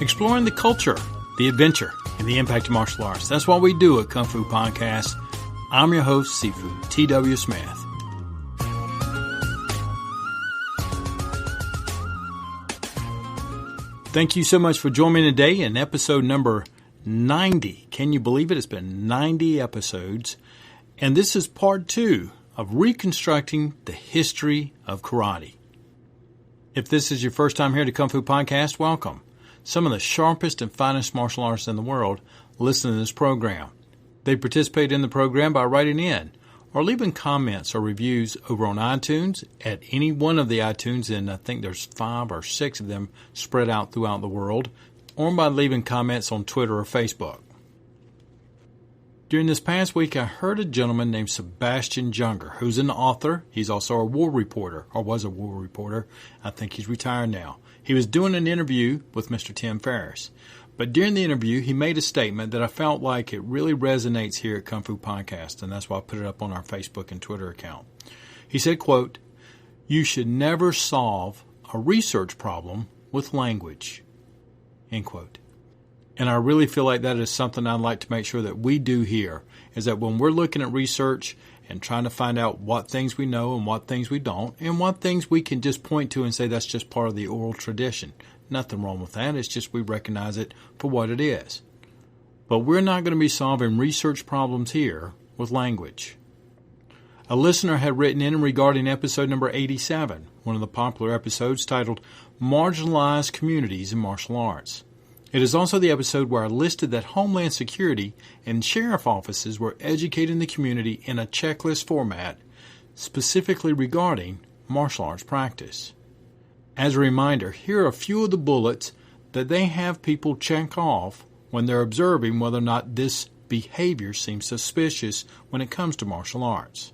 exploring the culture, the adventure, and the impact of martial arts. That's what we do at Kung Fu Podcast. I'm your host, Sifu T.W. Smith. Thank you so much for joining me today in episode number 90. Can you believe it? It's been 90 episodes. And this is part 2 of reconstructing the history of karate. If this is your first time here to Kung Fu Podcast, welcome. Some of the sharpest and finest martial artists in the world listen to this program. They participate in the program by writing in or leaving comments or reviews over on iTunes at any one of the iTunes, and I think there's 5 or 6 of them spread out throughout the world, or by leaving comments on Twitter or Facebook. During this past week, I heard a gentleman named Sebastian Junger, who's an author. He's also a war reporter, or was a war reporter. I think he's retired now. He was doing an interview with Mr. Tim Ferriss. But during the interview, he made a statement that I felt like it really resonates here at Kung Fu Podcast, and that's why I put it up on our Facebook and Twitter account. He said, quote, "You should never solve a research problem with language," end quote. And I really feel like that is something I'd like to make sure that we do here, is that when we're looking at research and trying to find out what things we know and what things we don't, and what things we can just point to and say that's just part of the oral tradition. Nothing wrong with that. It's just we recognize it for what it is. But we're not going to be solving research problems here with language. A listener had written in regarding episode number 87, one of the popular episodes titled Marginalized Communities in Martial Arts. It is also the episode where I listed that Homeland Security and sheriff offices were educating the community in a checklist format specifically regarding martial arts practice. As a reminder, here are a few of the bullets that they have people check off when they're observing whether or not this behavior seems suspicious when it comes to martial arts.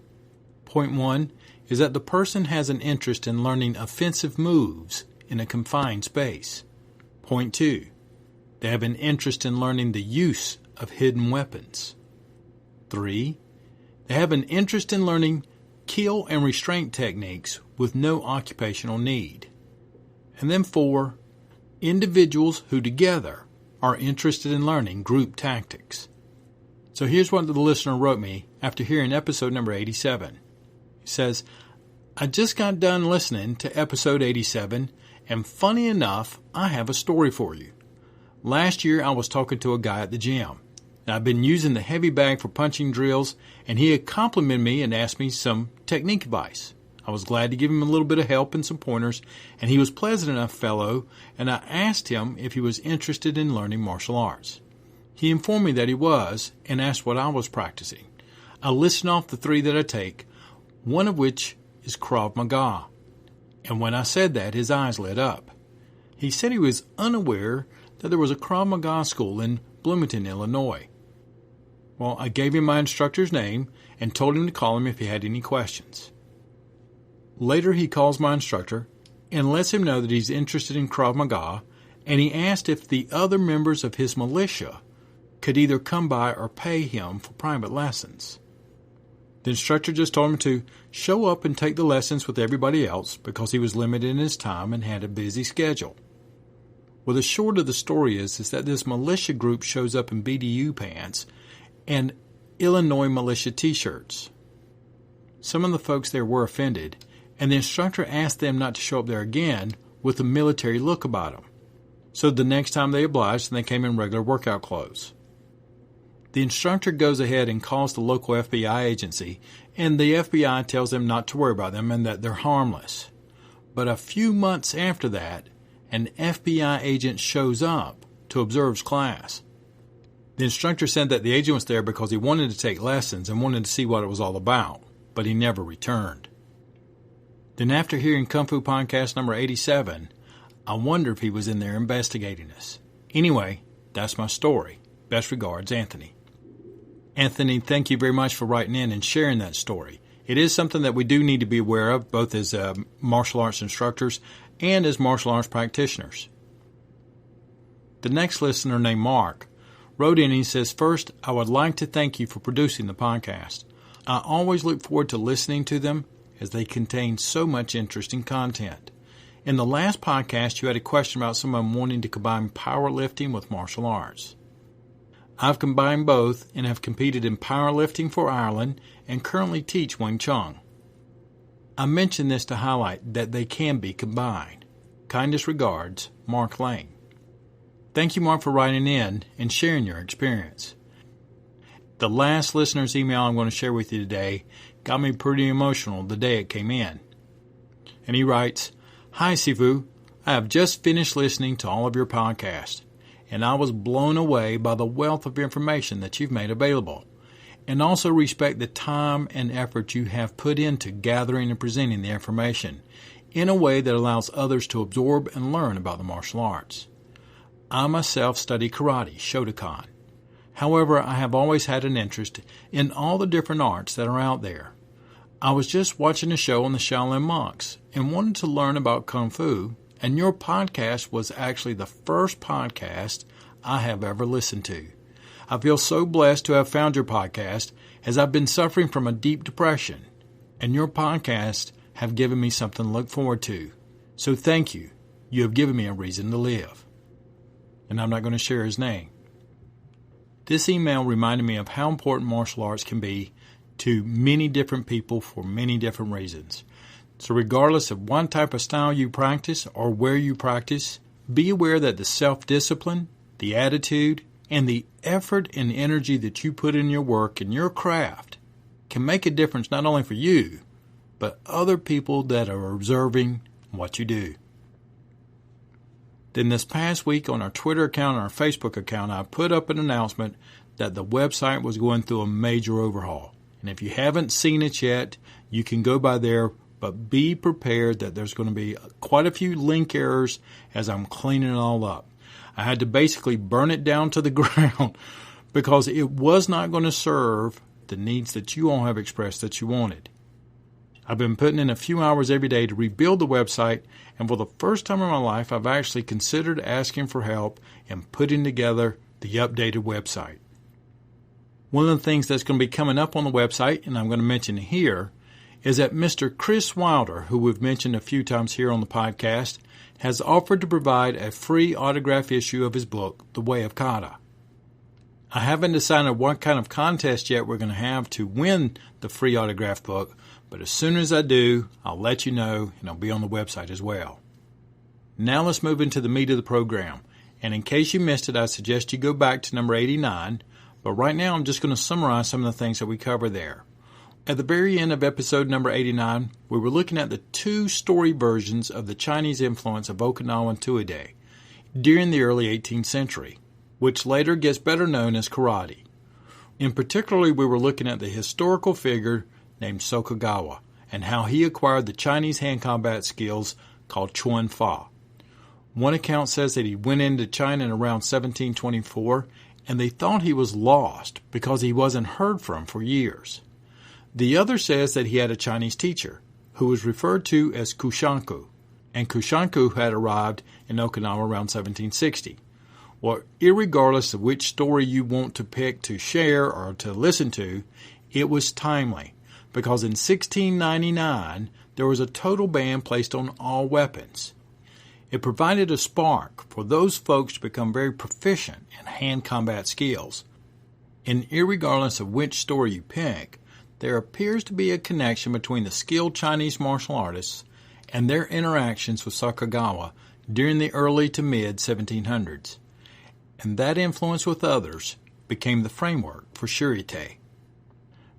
Point 1 is that the person has an interest in learning offensive moves in a confined space. Point 2, they have an interest in learning the use of hidden weapons. 3, they have an interest in learning kill and restraint techniques with no occupational need. And then 4, individuals who together are interested in learning group tactics. So here's what the listener wrote me after hearing episode number 87. He says, "I just got done listening to episode 87, and funny enough, I have a story for you. Last year I was talking to a guy at the gym. I've been using the heavy bag for punching drills, and he had complimented me and asked me some technique advice. I was glad to give him a little bit of help and some pointers, and he was a pleasant enough fellow, and I asked him if he was interested in learning martial arts. He informed me that he was, and asked what I was practicing. I listed off the 3 that I take, one of which is Krav Maga. And when I said that, his eyes lit up. He said he was unaware that there was a Krav Maga school in Bloomington, Illinois. Well, I gave him my instructor's name and told him to call him if he had any questions. Later, he calls my instructor and lets him know that he's interested in Krav Maga, and he asked if the other members of his militia could either come by or pay him for private lessons. The instructor just told him to show up and take the lessons with everybody else because he was limited in his time and had a busy schedule. Well, the short of the story is that this militia group shows up in BDU pants and Illinois militia t-shirts. Some of the folks there were offended, and the instructor asked them not to show up there again with a military look about them. So the next time they obliged, and they came in regular workout clothes. The instructor goes ahead and calls the local FBI agency, and the FBI tells them not to worry about them and that they're harmless. But a few months after that, an FBI agent shows up to observe class. The instructor said that the agent was there because he wanted to take lessons and wanted to see what it was all about, but he never returned. Then after hearing Kung Fu Podcast number 87, I wonder if he was in there investigating us. Anyway, that's my story. Best regards, Anthony. Anthony, thank you very much for writing in and sharing that story. It is something that we do need to be aware of, both as martial arts instructors and as martial arts practitioners. The next listener, named Mark, wrote in and he says, "First, I would like to thank you for producing the podcast. I always look forward to listening to them as they contain so much interesting content. In the last podcast, you had a question about someone wanting to combine powerlifting with martial arts. I've combined both and have competed in powerlifting for Ireland and currently teach Wing Chun. I mention this to highlight that they can be combined. Kindest regards, Mark Lane. Thank you, Mark, for writing in and sharing your experience. The last listener's email I'm going to share with you today got me pretty emotional the day it came in. And he writes, "Hi, Sifu. I have just finished listening to all of your podcasts, and I was blown away by the wealth of information that you've made available, and also respect the time and effort you have put into gathering and presenting the information in a way that allows others to absorb and learn about the martial arts. I myself study karate, Shotokan. However, I have always had an interest in all the different arts that are out there. I was just watching a show on the Shaolin monks and wanted to learn about Kung Fu, and your podcast was actually the first podcast I have ever listened to. I feel so blessed to have found your podcast, as I've been suffering from a deep depression, and your podcasts have given me something to look forward to. So thank you. You have given me a reason to live." And I'm not going to share his name. This email reminded me of how important martial arts can be to many different people for many different reasons. So regardless of what type of style you practice or where you practice, be aware that the self-discipline, the attitude, and the effort and energy that you put in your work and your craft can make a difference not only for you, but other people that are observing what you do. Then this past week on our Twitter account and our Facebook account, I put up an announcement that the website was going through a major overhaul. And if you haven't seen it yet, you can go by there, but be prepared that there's going to be quite a few link errors as I'm cleaning it all up. I had to basically burn it down to the ground because it was not going to serve the needs that you all have expressed that you wanted. I've been putting in a few hours every day to rebuild the website, and for the first time in my life, I've actually considered asking for help in putting together the updated website. One of the things that's going to be coming up on the website, and I'm going to mention here, is that Mr. Chris Wilder, who we've mentioned a few times here on the podcast, has offered to provide a free autograph issue of his book, The Way of Kata. I haven't decided what kind of contest yet we're going to have to win the free autograph book, but as soon as I do, I'll let you know, and it'll be on the website as well. Now let's move into the meat of the program. And in case you missed it, I suggest you go back to number 89. But right now, I'm just going to summarize some of the things that we cover there. At the very end of episode number 89, we were looking at the two story versions of the Chinese influence of Okinawan Tuide during the early 18th century, which later gets better known as karate. In particular, we were looking at the historical figure named Sokagawa and how he acquired the Chinese hand combat skills called Chuan Fa. One account says that he went into China in around 1724 and they thought he was lost because he wasn't heard from for years. The other says that he had a Chinese teacher who was referred to as Kushanku, and Kushanku had arrived in Okinawa around 1760. Well, irregardless of which story you want to pick to share or to listen to, it was timely, because in 1699 there was a total ban placed on all weapons. It provided a spark for those folks to become very proficient in hand combat skills. And irregardless of which story you pick, there appears to be a connection between the skilled Chinese martial artists and their interactions with Sokagawa during the early to mid 1700s. And that influence with others became the framework for Shurite.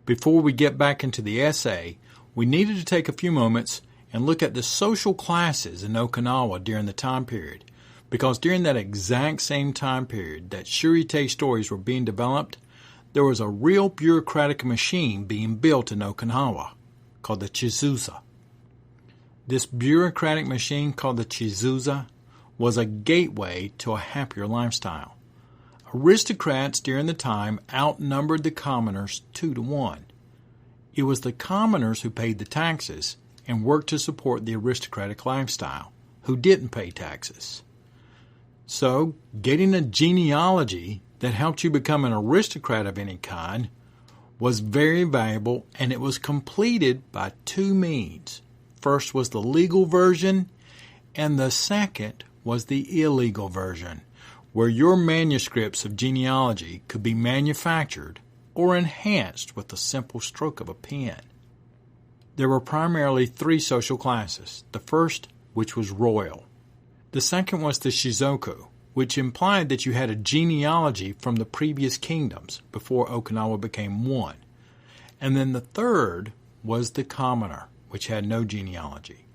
Before we get back into the essay, we needed to take a few moments and look at the social classes in Okinawa during the time period, because during that exact same time period that Shurite stories were being developed, there was a real bureaucratic machine being built in Okinawa called the Chizuza. This bureaucratic machine called the Chizuza was a gateway to a happier lifestyle. Aristocrats during the time outnumbered the commoners 2-1. It was the commoners who paid the taxes and worked to support the aristocratic lifestyle, who didn't pay taxes. So, getting a genealogy that helped you become an aristocrat of any kind was very valuable, and it was completed by two means. First was the legal version, and the second was the illegal version, where your manuscripts of genealogy could be manufactured or enhanced with the simple stroke of a pen. There were primarily three social classes. The first, which was royal. The second was the shizoku, which implied that you had a genealogy from the previous kingdoms before Okinawa became one. And then the third was the commoner, which had no genealogy.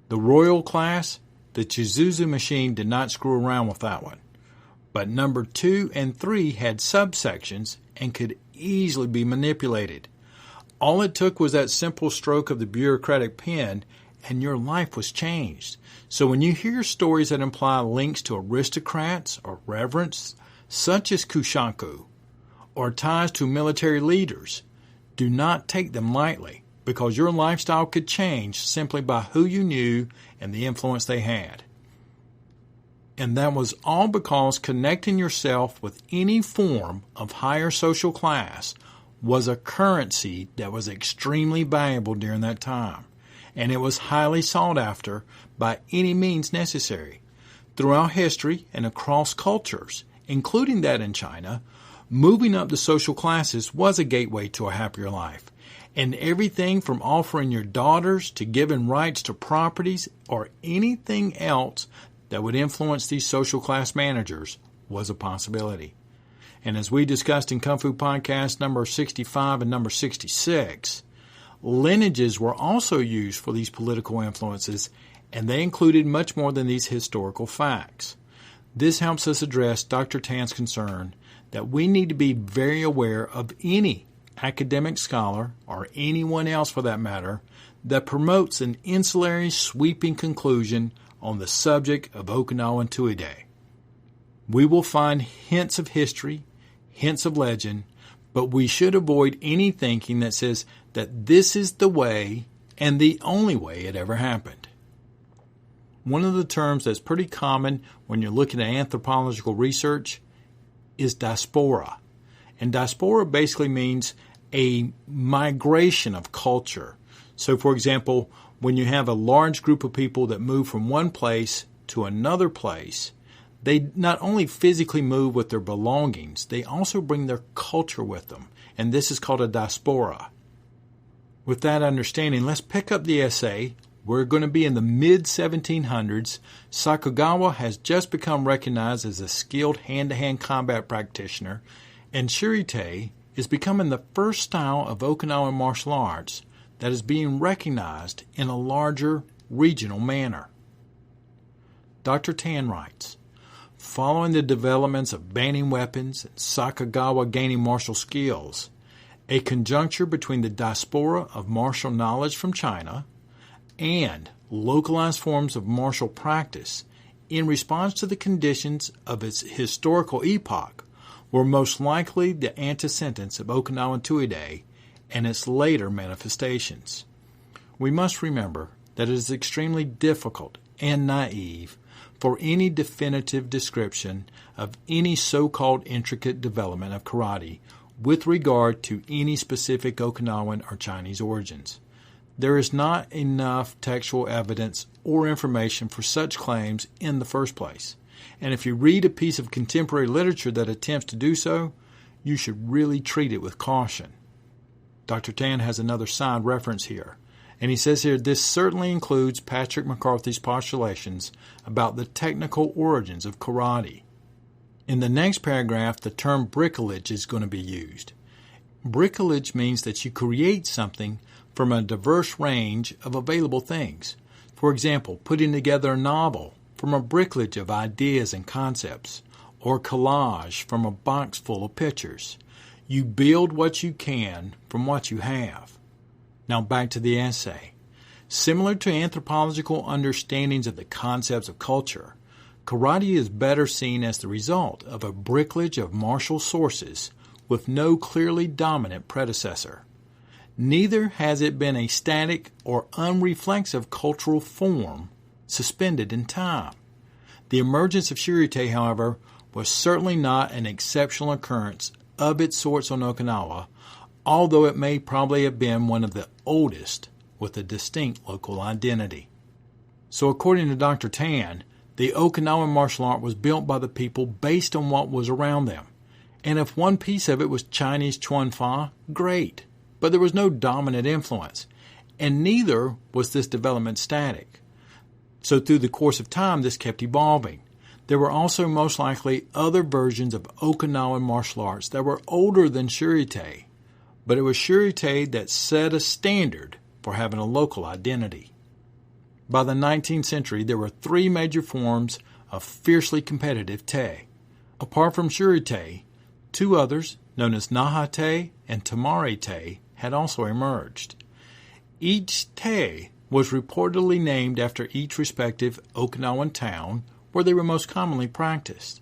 The royal class, the Chizuzu machine did not screw around with that one. But number 2 and 3 had subsections and could easily be manipulated. All it took was that simple stroke of the bureaucratic pen, and your life was changed. So when you hear stories that imply links to aristocrats or reverends, such as Kushanku, or ties to military leaders, do not take them lightly, because your lifestyle could change simply by who you knew and the influence they had. And that was all because connecting yourself with any form of higher social class was a currency that was extremely valuable during that time, and it was highly sought after by any means necessary. Throughout history and across cultures, including that in China, moving up the social classes was a gateway to a happier life, and everything from offering your daughters to giving rights to properties or anything else that would influence these social class managers was a possibility. And as we discussed in Kung Fu Podcast number 65 and number 66, lineages were also used for these political influences, and they included much more than these historical facts. This helps us address Dr. Tan's concern that we need to be very aware of any academic scholar, or anyone else for that matter, that promotes an insular sweeping conclusion on the subject of Okinawan Tuide. We will find hints of history, hints of legend, but we should avoid any thinking that says that this is the way and the only way it ever happened. One of the terms that's pretty common when you're looking at anthropological research is diaspora. And diaspora basically means a migration of culture. So, for example, when you have a large group of people that move from one place to another place, they not only physically move with their belongings, they also bring their culture with them. And this is called a diaspora. With that understanding, let's pick up the essay. We're going to be in the mid-1700s. Sakugawa has just become recognized as a skilled hand-to-hand combat practitioner, and Shirite is becoming the first style of Okinawan martial arts that is being recognized in a larger regional manner. Dr. Tan writes, following the developments of banning weapons and Sakugawa gaining martial skills, a conjuncture between the diaspora of martial knowledge from China and localized forms of martial practice in response to the conditions of its historical epoch were most likely the antecedents of Okinawan Tuide and its later manifestations. We must remember that it is extremely difficult and naive for any definitive description of any so-called intricate development of karate with regard to any specific Okinawan or Chinese origins. There is not enough textual evidence or information for such claims in the first place. And if you read a piece of contemporary literature that attempts to do so, you should really treat it with caution. Dr. Tan has another side reference here, and he says here this certainly includes Patrick McCarthy's postulations about the technical origins of karate. In the next paragraph, the term bricolage is going to be used. Bricolage means that you create something from a diverse range of available things. For example, putting together a novel from a bricolage of ideas and concepts, or collage from a box full of pictures. You build what you can from what you have. Now back to the essay. Similar to anthropological understandings of the concepts of culture, karate is better seen as the result of a bricolage of martial sources with no clearly dominant predecessor. Neither has it been a static or unreflexive cultural form suspended in time. The emergence of Shirite, however, was certainly not an exceptional occurrence of its sorts on Okinawa, although it may probably have been one of the oldest with a distinct local identity. So according to Dr. Tan, the Okinawan martial art was built by the people based on what was around them. And if one piece of it was Chinese Chuan Fa, great. But there was no dominant influence. And neither was this development static. So through the course of time, this kept evolving. There were also most likely other versions of Okinawan martial arts that were older than Shuri-te. But it was Shuri-te that set a standard for having a local identity. By the 19th century, there were three major forms of fiercely competitive te. Apart from Shuri-te, two others, known as Naha-te and Tamari-te, had also emerged. Each te was reportedly named after each respective Okinawan town where they were most commonly practiced.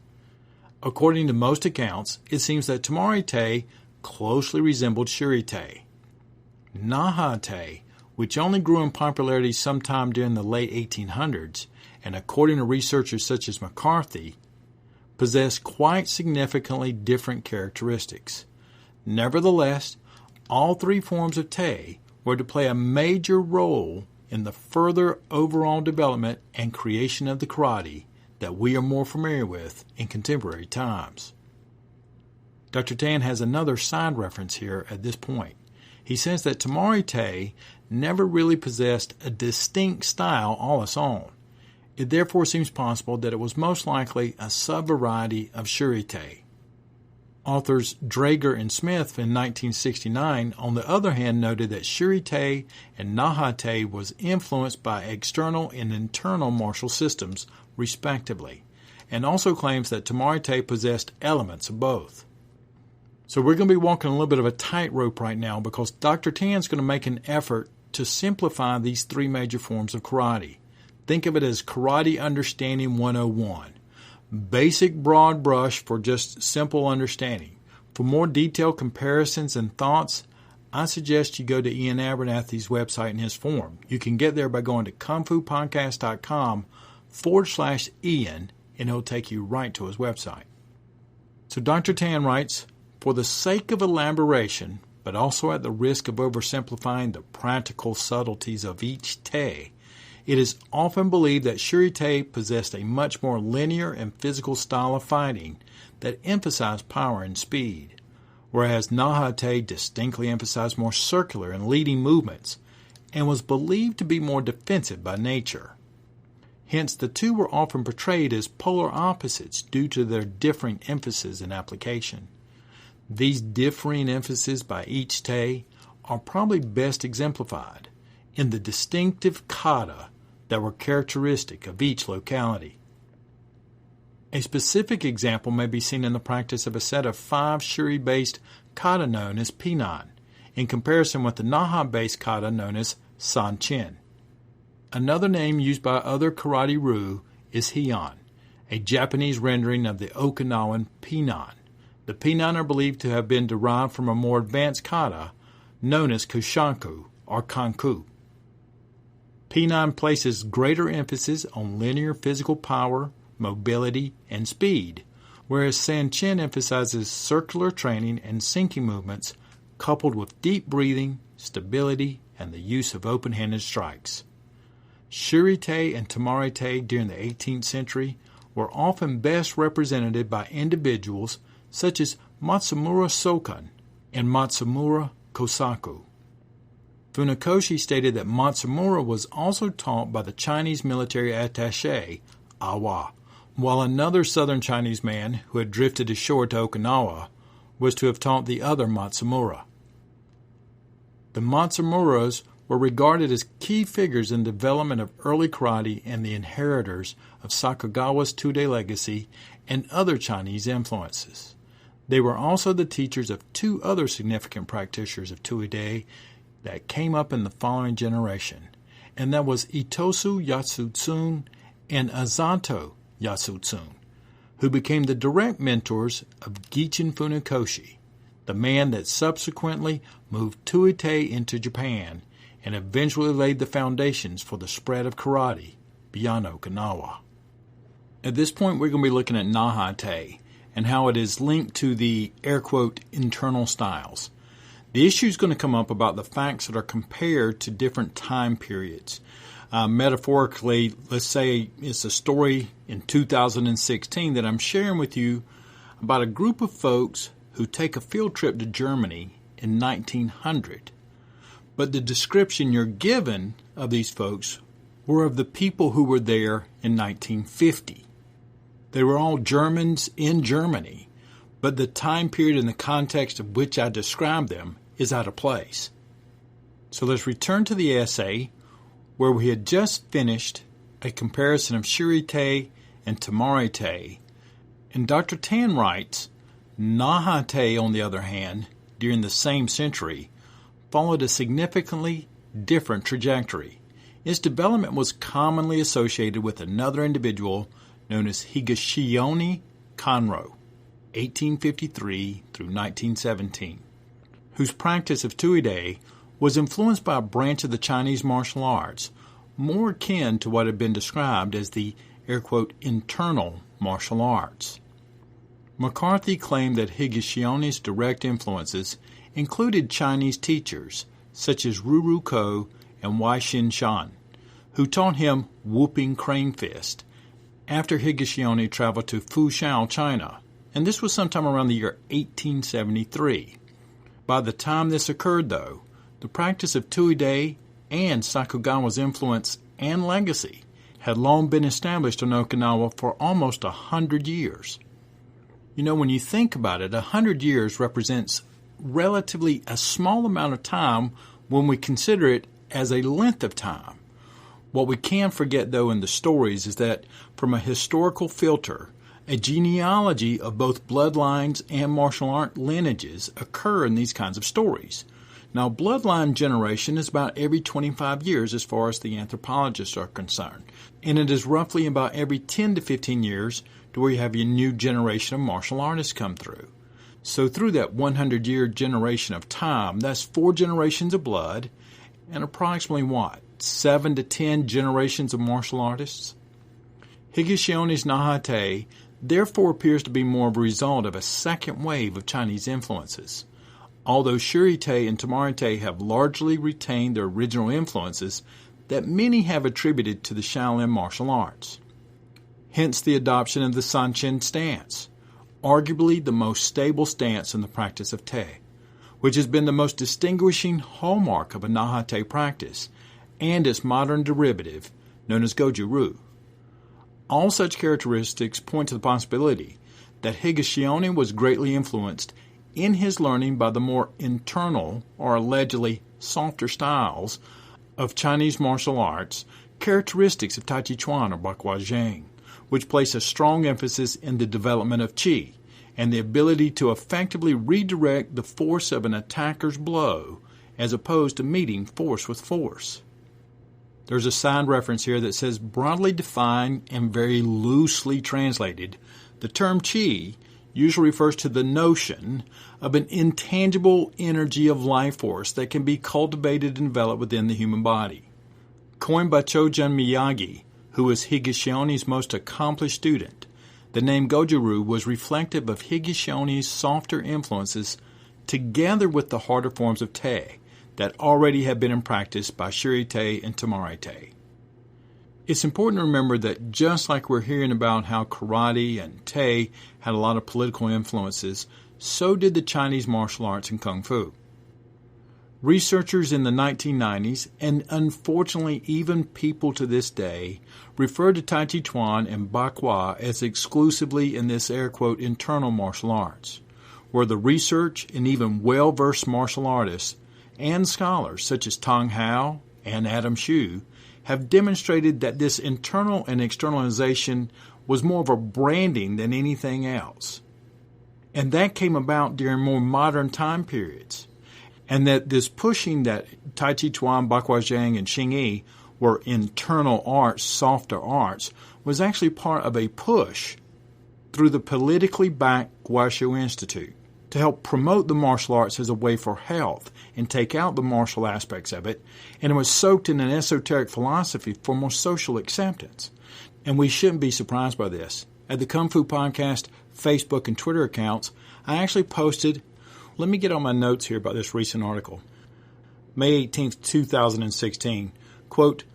According to most accounts, it seems that Tamari-te closely resembled Shuri-te. Naha-te, which only grew in popularity sometime during the late 1800s, and according to researchers such as McCarthy, possessed quite significantly different characteristics. Nevertheless, all three forms of te were to play a major role in the further overall development and creation of the karate that we are more familiar with in contemporary times. Dr. Tan has another side reference here at this point. He says that Tamari-te never really possessed a distinct style all its own. It therefore seems possible that it was most likely a sub-variety of Shuri-te. Authors Drager and Smith in 1969, on the other hand, noted that Shuri-te and Naha-te was influenced by external and internal martial systems, respectively, and also claims that Tamari-te possessed elements of both. So we're going to be walking a little bit of a tightrope right now because Dr. Tan's going to make an effort to simplify these three major forms of karate. Think of it as Karate Understanding 101. Basic broad brush for just simple understanding. For more detailed comparisons and thoughts, I suggest you go to Ian Abernathy's website and his forum. You can get there by going to kungfupodcast.com/Ian, and it'll take you right to his website. So Dr. Tan writes, for the sake of elaboration, but also at the risk of oversimplifying the practical subtleties of each te, it is often believed that Shuri-te possessed a much more linear and physical style of fighting that emphasized power and speed, whereas Naha-te distinctly emphasized more circular and leading movements and was believed to be more defensive by nature. Hence, the two were often portrayed as polar opposites due to their differing emphasis and application. These differing emphases by each te are probably best exemplified in the distinctive kata that were characteristic of each locality. A specific example may be seen in the practice of a set of 5 Shuri-based kata known as Pinan, in comparison with the Naha-based kata known as Sanchin. Another name used by other karate-ryu is Heian, a Japanese rendering of the Okinawan Pinan. The Pinan are believed to have been derived from a more advanced kata known as Kushanku or Kanku. Pinan places greater emphasis on linear physical power, mobility, and speed, whereas Sanchin emphasizes circular training and sinking movements coupled with deep breathing, stability, and the use of open-handed strikes. Shuri-te and Tamari-te during the 18th century were often best represented by individuals such as Matsumura Sokan and Matsumura Kosaku. Funakoshi stated that Matsumura was also taught by the Chinese military attaché, Awa, while another southern Chinese man who had drifted ashore to Okinawa was to have taught the other Matsumura. The Matsumuras were regarded as key figures in the development of early karate and the inheritors of Sakagawa's Tude legacy and other Chinese influences. They were also the teachers of 2 other significant practitioners of Tude that came up in the following generation, and that was Itosu Yatsutsun and Azato Yatsutsun, who became the direct mentors of Gichin Funakoshi, the man that subsequently moved Tuite into Japan and eventually laid the foundations for the spread of karate beyond Okinawa. At this point, we're going to be looking at Naha-te and how it is linked to the, air quote, internal styles. The issue is going to come up about the facts that are compared to different time periods. Metaphorically, let's say it's a story in 2016 that I'm sharing with you about a group of folks who take a field trip to Germany in 1900. But the description you're given of these folks were of the people who were there in 1950. They were all Germans in Germany, but the time period and the context of which I described them is out of place. So let's return to the essay where we had just finished a comparison of Shirite and Tamarite, and Dr. Tan writes, Nahate, on the other hand, during the same century, followed a significantly different trajectory. Its development was commonly associated with another individual known as Higashiyone Kanro, 1853 through 1917, whose practice of Tuide was influenced by a branch of the Chinese martial arts, more akin to what had been described as the, air quote, internal martial arts. McCarthy claimed that Higashiyone's direct influences included Chinese teachers such as Ruru Ko and Wai Shin Shan, who taught him whooping crane fist after Higashiyone traveled to Fuzhou, China, and this was sometime around the year 1873. By the time this occurred, though, the practice of Tuide and Sakugawa's influence and legacy had long been established on Okinawa for almost 100 years. You know, when you think about it, 100 years represents relatively a small amount of time when we consider it as a length of time. What we can forget, though, in the stories is that from a historical filter, a genealogy of both bloodlines and martial art lineages occur in these kinds of stories. Now, bloodline generation is about every 25 years as far as the anthropologists are concerned, and it is roughly about every 10 to 15 years to where you have your new generation of martial artists come through. So through that 100-year generation of time, that's 4 generations of blood and approximately what? 7 to 10 generations of martial artists? Higashiyone's Nahate therefore appears to be more of a result of a second wave of Chinese influences. Although Shirite and Tamarite have largely retained their original influences that many have attributed to the Shaolin martial arts. Hence the adoption of the Sanchin stance, arguably the most stable stance in the practice of Te, which has been the most distinguishing hallmark of a Nahate practice, and its modern derivative, known as Goju-Ryu. All such characteristics point to the possibility that Higashiyone was greatly influenced in his learning by the more internal, or allegedly softer styles of Chinese martial arts, characteristics of Tai Chi Chuan or Bakwa Zhang, which place a strong emphasis in the development of Qi and the ability to effectively redirect the force of an attacker's blow as opposed to meeting force with force. There's a side reference here that says, broadly defined and very loosely translated, the term Qi usually refers to the notion of an intangible energy of life force that can be cultivated and developed within the human body. Coined by Chojun Miyagi, who was Higashiyone's most accomplished student, the name Goju-Ryu was reflective of Higashiyone's softer influences together with the harder forms of Te that already had been in practice by Shirite and Tamarite. It's important to remember that just like we're hearing about how karate and Te had a lot of political influences, so did the Chinese martial arts and Kung Fu. Researchers in the 1990s, and unfortunately even people to this day, refer to Tai Chi Chuan and Bakwa as exclusively in this air quote internal martial arts, where the research and even well-versed martial artists and scholars such as Tong Hao and Adam Xu have demonstrated that this internal and externalization was more of a branding than anything else. And that came about during more modern time periods. And that this pushing that Tai Chi Chuan, Bakwa Zhang, and Xing Yi were internal arts, softer arts, was actually part of a push through the politically backed Guashu Institute to help promote the martial arts as a way for health and take out the martial aspects of it, and it was soaked in an esoteric philosophy for more social acceptance. And we shouldn't be surprised by this. At the Kung Fu Podcast Facebook and Twitter accounts, I actually posted, let me get on my notes here about this recent article, May 18th, 2016, quote,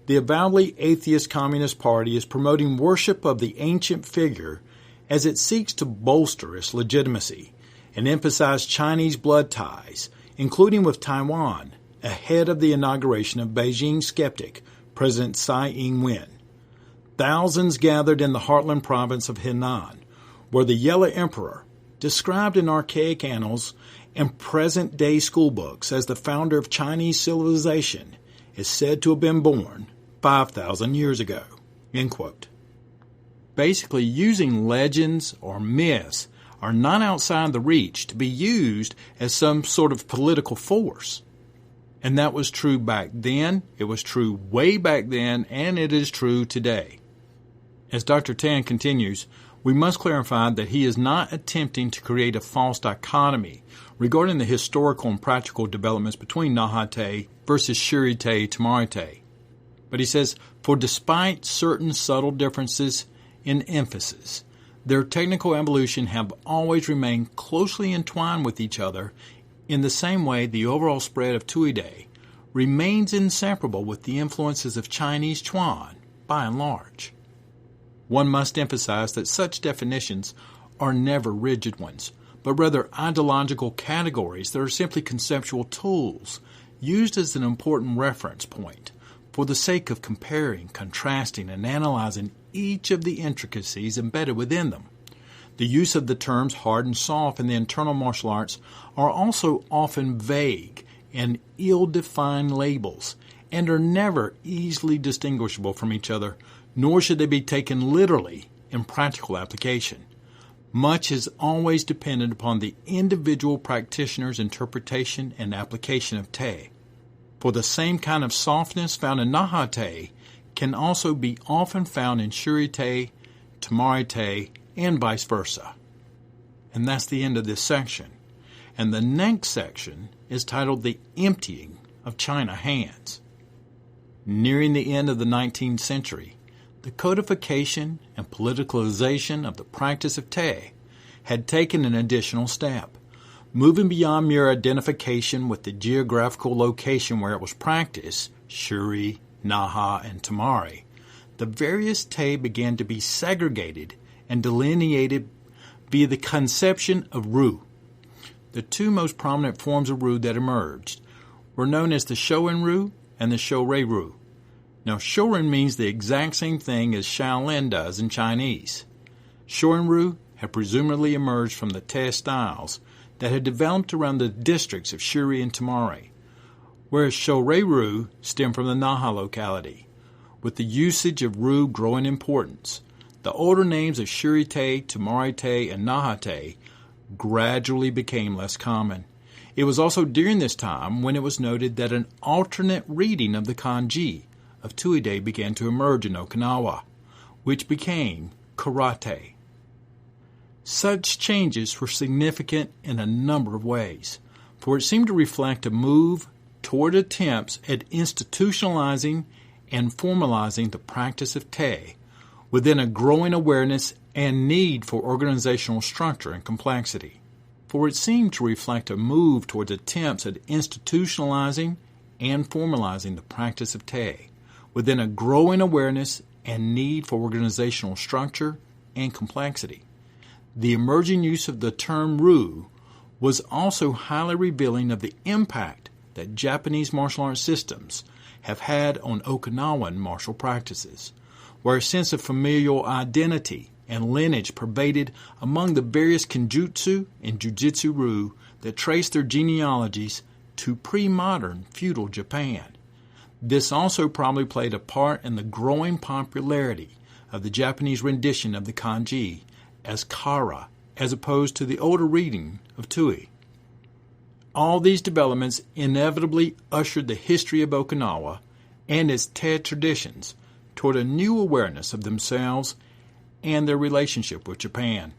The avowedly atheist Communist Party is promoting worship of the ancient figure as it seeks to bolster its legitimacy and emphasize Chinese blood ties, including with Taiwan, ahead of the inauguration of Beijing skeptic President Tsai Ing-wen. Thousands gathered in the heartland province of Henan, where the Yellow Emperor, described in archaic annals and present-day schoolbooks as the founder of Chinese civilization, is said to have been born 5,000 years ago. End quote. Basically, using legends or myths are not outside the reach to be used as some sort of political force. And that was true back then, it was true way back then, and it is true today. As Dr. Tan continues, we must clarify that he is not attempting to create a false dichotomy regarding the historical and practical developments between Nahate versus Shurite Tamarite. But he says, for despite certain subtle differences in emphasis, their technical evolution have always remained closely entwined with each other in the same way the overall spread of Tuide remains inseparable with the influences of Chinese Chuan by and large. One must emphasize that such definitions are never rigid ones, but rather ideological categories that are simply conceptual tools used as an important reference point for the sake of comparing, contrasting, and analyzing each of the intricacies embedded within them. The use of the terms hard and soft in the internal martial arts are also often vague and ill-defined labels and are never easily distinguishable from each other, nor should they be taken literally in practical application. Much is always dependent upon the individual practitioner's interpretation and application of Te. For the same kind of softness found in Nahate can also be often found in Shurite, Tamarite, and vice versa. And that's the end of this section. And the next section is titled The Emptying of China Hands. Nearing the end of the 19th century, the codification and politicalization of the practice of Te had taken an additional step, moving beyond mere identification with the geographical location where it was practiced, Shuri, Naha, and Tamari. The various Te began to be segregated and delineated via the conception of Ru. The two most prominent forms of Ru that emerged were known as the Shorin-Ru and the Shorei-Ru. Now, Shorin means the exact same thing as Shaolin does in Chinese. Shorin-Ru had presumably emerged from the Te styles that had developed around the districts of Shuri and Tamari, whereas Shorei-Ru stemmed from the Naha locality. With the usage of Ru growing in importance, the older names of Shurite, Tamarite, and Nahate gradually became less common. It was also during this time when it was noted that an alternate reading of the kanji of Tuide began to emerge in Okinawa, which became karate. Such changes were significant in a number of ways, for it seemed to reflect a move toward attempts at institutionalizing and formalizing the practice of Te within a growing awareness and need for organizational structure and complexity. For it seemed to reflect a move towards attempts at institutionalizing and formalizing the practice of Te within a growing awareness and need for organizational structure and complexity. The emerging use of the term Ru was also highly revealing of the impact that Japanese martial arts systems have had on Okinawan martial practices, where a sense of familial identity and lineage pervaded among the various Kenjutsu and Jujitsu Ru that trace their genealogies to pre-modern feudal Japan. This also probably played a part in the growing popularity of the Japanese rendition of the kanji as kara, as opposed to the older reading of Tui. All these developments inevitably ushered the history of Okinawa and its Te traditions toward a new awareness of themselves and their relationship with Japan.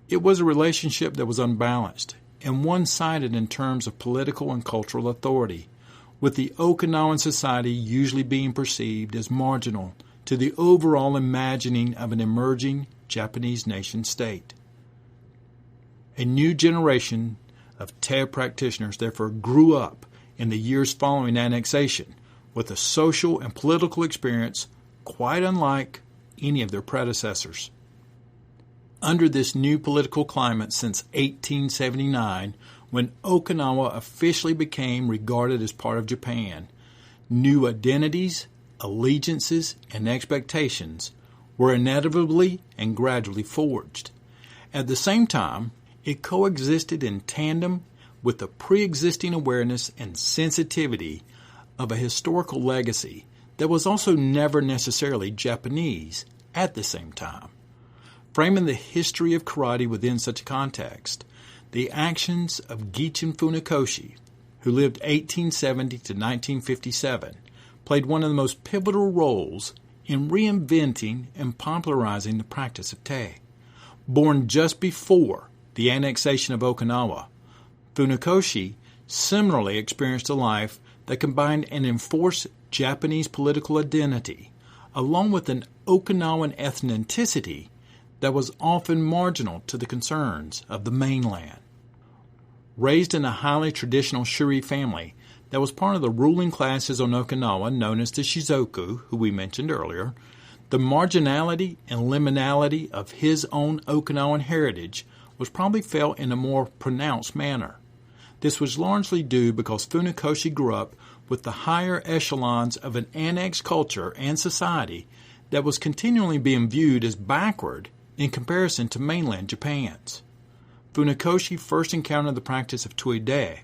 It was a relationship that was unbalanced and one-sided in terms of political and cultural authority, with the Okinawan society usually being perceived as marginal to the overall imagining of an emerging Japanese nation-state. A new generation of Te practitioners therefore grew up in the years following annexation, with a social and political experience quite unlike any of their predecessors. Under this new political climate since 1879, when Okinawa officially became regarded as part of Japan, new identities, allegiances, and expectations were inevitably and gradually forged. At the same time, it coexisted in tandem with the pre-existing awareness and sensitivity of a historical legacy that was also never necessarily Japanese at the same time. Framing the history of karate within such a context, the actions of Gichin Funakoshi, who lived 1870 to 1957, played one of the most pivotal roles in reinventing and popularizing the practice of te. Born just before the annexation of Okinawa, Funakoshi similarly experienced a life that combined an enforced Japanese political identity along with an Okinawan ethnicity that was often marginal to the concerns of the mainland. Raised in a highly traditional Shuri family that was part of the ruling classes on Okinawa known as the Shizoku, who we mentioned earlier, the marginality and liminality of his own Okinawan heritage was probably felt in a more pronounced manner. This was largely due because Funakoshi grew up with the higher echelons of an annexed culture and society that was continually being viewed as backward in comparison to mainland Japan's. Funakoshi first encountered the practice of tuide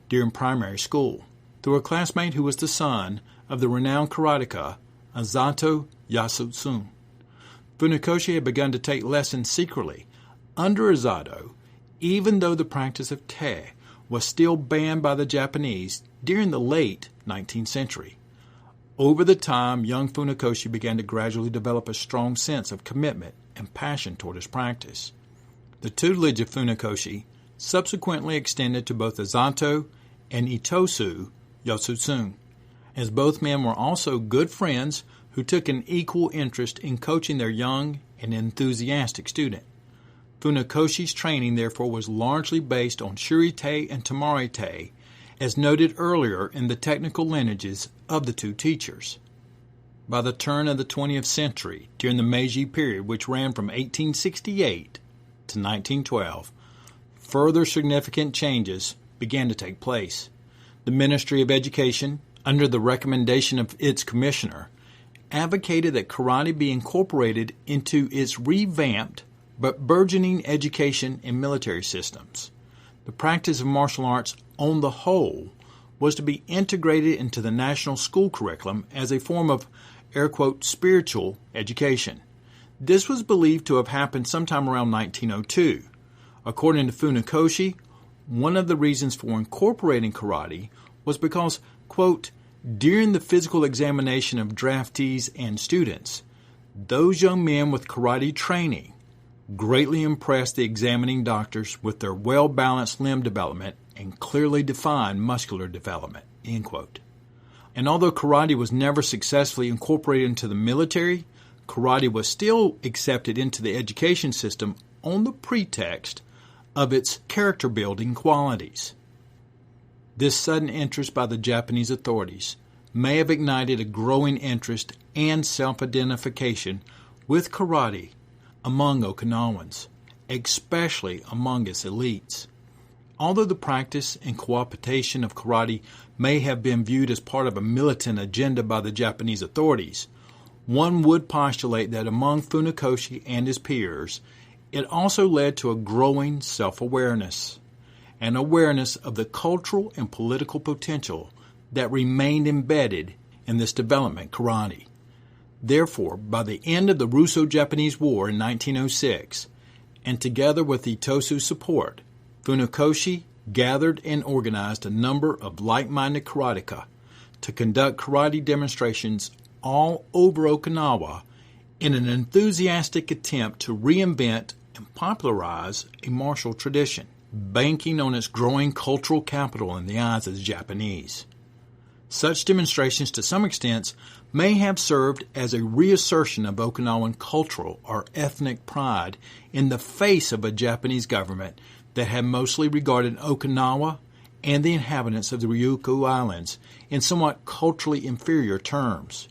during primary school through a classmate who was the son of the renowned karateka Azato Yasutsun. Funakoshi had begun to take lessons secretly under Azato, even though the practice of te was still banned by the Japanese during the late 19th century. Over the time, young Funakoshi began to gradually develop a strong sense of commitment and passion toward his practice. The tutelage of Funakoshi subsequently extended to both Azato and Itosu Yasutsun, as both men were also good friends who took an equal interest in coaching their young and enthusiastic student. Funakoshi's training, therefore, was largely based on Shuri-te and Tamari-te, as noted earlier in the technical lineages of the two teachers. By the turn of the 20th century, during the Meiji period, which ran from 1868 to 1912, further significant changes began to take place. The Ministry of Education, under the recommendation of its commissioner, advocated that karate be incorporated into its revamped but burgeoning education and military systems. The practice of martial arts on the whole was to be integrated into the national school curriculum as a form of, air quote, spiritual education. This was believed to have happened sometime around 1902. According to Funakoshi, one of the reasons for incorporating karate was because, quote, during the physical examination of draftees and students, those young men with karate training greatly impressed the examining doctors with their well-balanced limb development and clearly defined muscular development, end quote. And although karate was never successfully incorporated into the military, karate was still accepted into the education system on the pretext of its character-building qualities. This sudden interest by the Japanese authorities may have ignited a growing interest and self-identification with karate among Okinawans, especially among its elites. Although the practice and co-optation of karate may have been viewed as part of a militant agenda by the Japanese authorities, one would postulate that among Funakoshi and his peers, it also led to a growing self-awareness, an awareness of the cultural and political potential that remained embedded in this development karate. Therefore, by the end of the Russo-Japanese War in 1906, and together with Itosu's support, Funakoshi gathered and organized a number of like-minded karateka to conduct karate demonstrations all over Okinawa in an enthusiastic attempt to reinvent and popularize a martial tradition, banking on its growing cultural capital in the eyes of the Japanese. Such demonstrations, to some extent, may have served as a reassertion of Okinawan cultural or ethnic pride in the face of a Japanese government that had mostly regarded Okinawa and the inhabitants of the Ryukyu Islands in somewhat culturally inferior terms.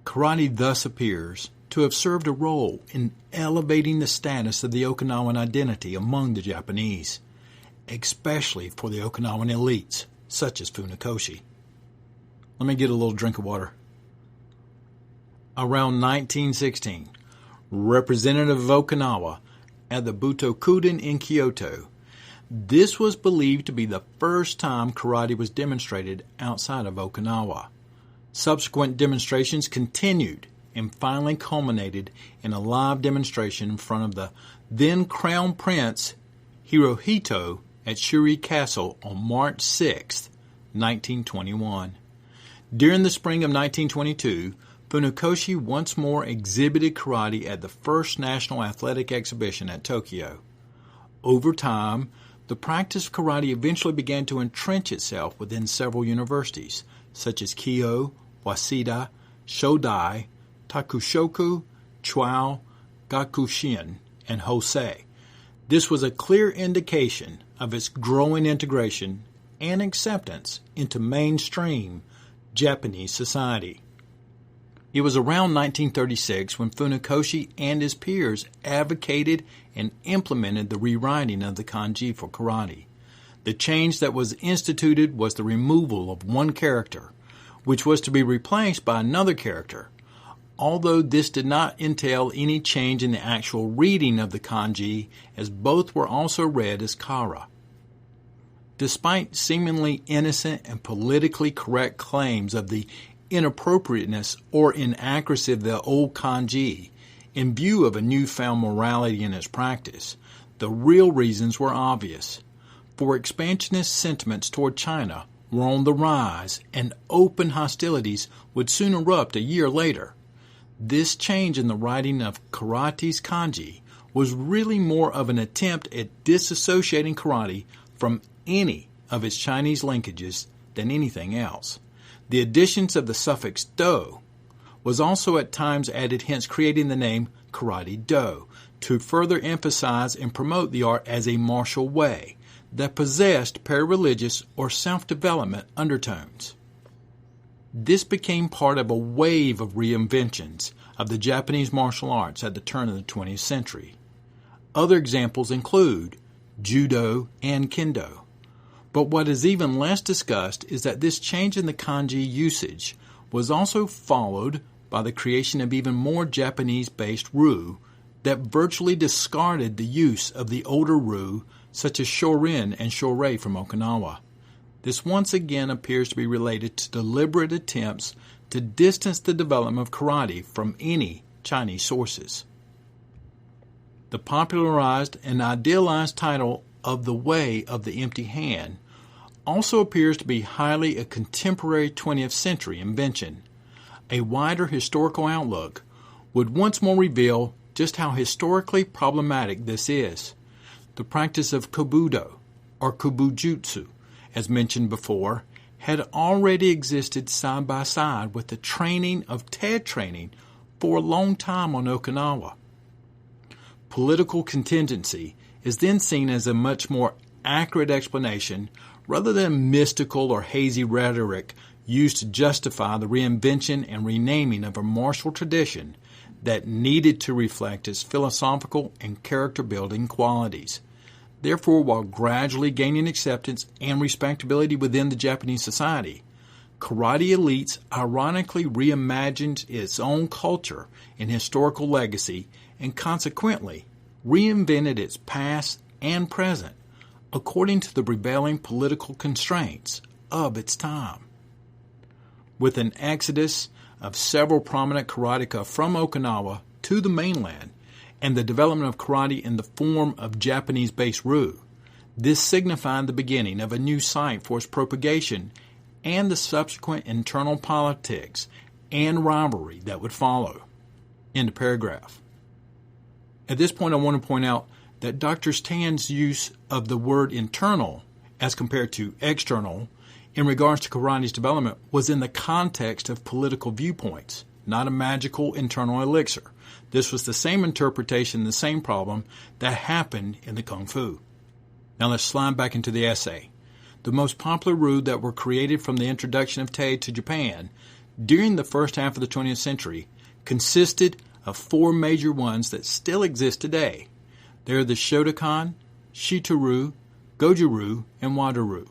Karate thus appears to have served a role in elevating the status of the Okinawan identity among the Japanese, especially for the Okinawan elites, such as Funakoshi. Let me get a little drink of water. Around 1916, representative of Okinawa at the Butokuden in Kyoto. This was believed to be the first time karate was demonstrated outside of Okinawa. Subsequent demonstrations continued and finally culminated in a live demonstration in front of the then Crown Prince Hirohito at Shuri Castle on March 6, 1921. During the spring of 1922, Funakoshi once more exhibited karate at the first National Athletic Exhibition at Tokyo. Over time, the practice of karate eventually began to entrench itself within several universities, such as Keio, Waseda, Shodai, Takushoku, Chuo, Gakushin, and Hosei. This was a clear indication of its growing integration and acceptance into mainstream Japanese society. It was around 1936 when Funakoshi and his peers advocated and implemented the rewriting of the kanji for karate. The change that was instituted was the removal of one character, which was to be replaced by another character, although this did not entail any change in the actual reading of the kanji, as both were also read as kara. Despite seemingly innocent and politically correct claims of the inappropriateness or inaccuracy of the old kanji, in view of a newfound morality in its practice, the real reasons were obvious. For expansionist sentiments toward China were on the rise, and open hostilities would soon erupt a year later. This change in the writing of karate's kanji was really more of an attempt at disassociating karate from any of its Chinese linkages than anything else. The additions of the suffix do was also at times added, hence creating the name Karate Do, to further emphasize and promote the art as a martial way that possessed para-religious or self-development undertones. This became part of a wave of reinventions of the Japanese martial arts at the turn of the 20th century. Other examples include Judo and Kendo. But what is even less discussed is that this change in the kanji usage was also followed by the creation of even more Japanese-based ryu that virtually discarded the use of the older ryu such as shorin and shorei from Okinawa. This once again appears to be related to deliberate attempts to distance the development of karate from any Chinese sources. The popularized and idealized title of The Way of the Empty Hand also appears to be highly a contemporary 20th century invention. A wider historical outlook would once more reveal just how historically problematic this is. The practice of kobudo, or kubujutsu, as mentioned before, had already existed side by side with the training of TED training for a long time on Okinawa. Political contingency is then seen as a much more accurate explanation rather than mystical or hazy rhetoric used to justify the reinvention and renaming of a martial tradition that needed to reflect its philosophical and character-building qualities. Therefore, while gradually gaining acceptance and respectability within the Japanese society, karate elites ironically reimagined its own culture and historical legacy and consequently reinvented its past and present according to the prevailing political constraints of its time. With an exodus of several prominent karateka from Okinawa to the mainland and the development of karate in the form of Japanese-based ryu, this signified the beginning of a new site for its propagation and the subsequent internal politics and rivalry that would follow. End of paragraph. At this point, I want to point out that Dr. Tan's use of the word internal as compared to external in regards to karate's development was in the context of political viewpoints, not a magical internal elixir. This was the same interpretation, the same problem that happened in the Kung Fu. Now let's slide back into the essay. the most popular ryu that were created from the introduction of Te to Japan during the first half of the 20th century, consisted of four major ones that still exist today. They are the Shotokan, Shito-ryu, Goju-ryu, and Wado-ryu.